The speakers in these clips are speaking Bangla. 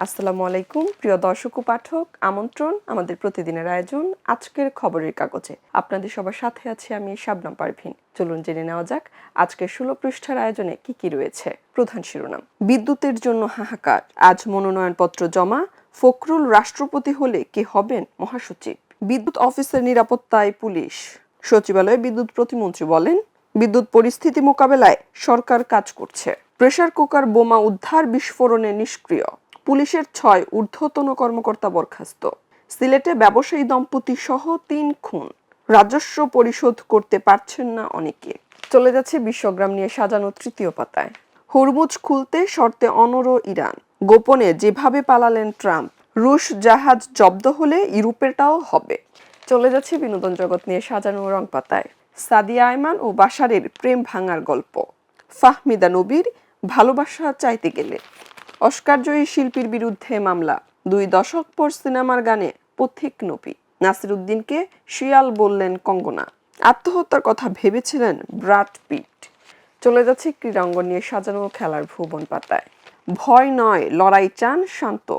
আসসালামু আলাইকুম প্রিয় দর্শক ও পাঠক, আমন্ত্রণ আমাদের প্রতিদিনের আয়োজন আজকের খবরের কাগজে। আপনাদের সবার সাথে আছি আমি শাবনাম পারভিন। চলুন জেনে নেওয়া যাক আজকের 16 পৃষ্ঠার আয়োজনে কি কি রয়েছে। প্রধান শিরোনাম, বিদ্যুতের জন্য হাহাকার, আজ মনোনয়নপত্র জমা, ফখরুল রাষ্ট্রপতি হলে কে হবেন মহাসচিব। বিদ্যুৎ অফিসের নিরাপত্তায় পুলিশ। সচিবালয়ে বিদ্যুৎ প্রতিমন্ত্রী বলেন, বিদ্যুৎ পরিস্থিতি মোকাবেলায় সরকার কাজ করছে। প্রেসার কুকার বোমা উদ্ধার, বিস্ফোরণে নিষ্ক্রিয়। পুলিশের 6 ঊর্ধ্বতন কর্মকর্তা বরখাস্ত। সিলেটে ব্যবসায়ী দম্পতি সহ 3 খুন, রাজস্ব পরিশোধ করতে পারছেন না অনেকে। চলে যাচ্ছে বিশ্বগ্রাম নিয়ে সাজানো তৃতীয় পাতায়। হরমুজ খুলতে শর্তে অনড় ইরান, গোপনে যেভাবে পালালেন ট্রাম্প, রুশ জাহাজ জব্দ হলে ইউরোপেরটাও হবে। চলে যাচ্ছে বিনোদন জগৎ নিয়ে সাজানো রং পাতায়। সাদিয়া আয়মান ও বাশারের প্রেম ভাঙার গল্প, ফাহমিদা নবীর ভালোবাসা চাইতে গেলে, অস্কারজয়ী শিল্পীর বিরুদ্ধে মামলা, 2 দশক পর সিনেমার গানে পথিক নবী, নাসিরুদ্দিনকে শিয়াল বললেন কঙ্গনা, আত্মহত্যার কথা ভেবেছিলেন ব্রাড পিট। চলে যাচ্ছে ক্রীড়াঙ্গন নিয়ে সাজানো খেলার ভুবন পাতায়। ভয় নয়, লড়াই চান শান্ত,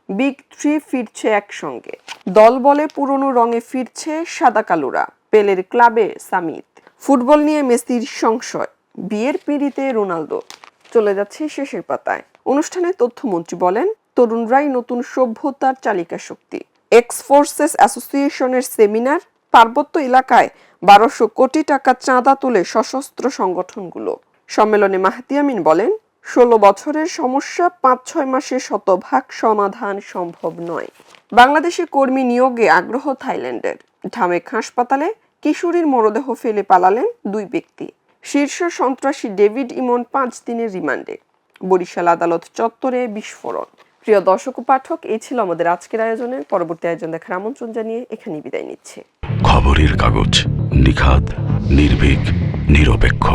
বিগ 3 ফিরছে একসঙ্গে, দল বলে পুরনো রঙে ফিরছে সাদা কালোরা, পেলের ক্লাবে সামিত। ফুটবল নিয়ে মেসির সংশয়, বিয়ের পিঁড়িতে রোনালদো। চলে যাচ্ছে শেষের পাতায়। অনুষ্ঠানে তথ্যমন্ত্রী বলেন, তরুণরাই নতুন সভ্যতার চালিকা শক্তি। এক্স ফোর্সেস অ্যাসোসিয়েশনের সেমিনার, পার্বত্য এলাকায় 1200 কোটি টাকা চাঁদা তুলে সশস্ত্র সংগঠনগুলো। সম্মেলনে মাহদি আমিন বলেন, 16 বছরের সমস্যা 5-6 মাসে শতভাগ সমাধান সম্ভব নয়। বাংলাদেশে কর্মী নিয়োগে আগ্রহ থাইল্যান্ডের। ঢামেক হাসপাতালে কিশোরীর মরদেহ ফেলে পালালেন 2 ব্যক্তি। শীর্ষ সন্ত্রাসী ডেভিড ইমন 5 দিনের রিমান্ডে। বরিশাল আদালত চত্বরে বিস্ফোরণ। প্রিয় দর্শক ও পাঠক, এই ছিল আমাদের আজকের আয়োজনে। পরবর্তী আয়োজন দেখার আমন্ত্রণ জানিয়ে এখানেই বিদায় নিচ্ছি। খবরের কাগজ, নিখাত, নির্ভীক, নিরপেক্ষ।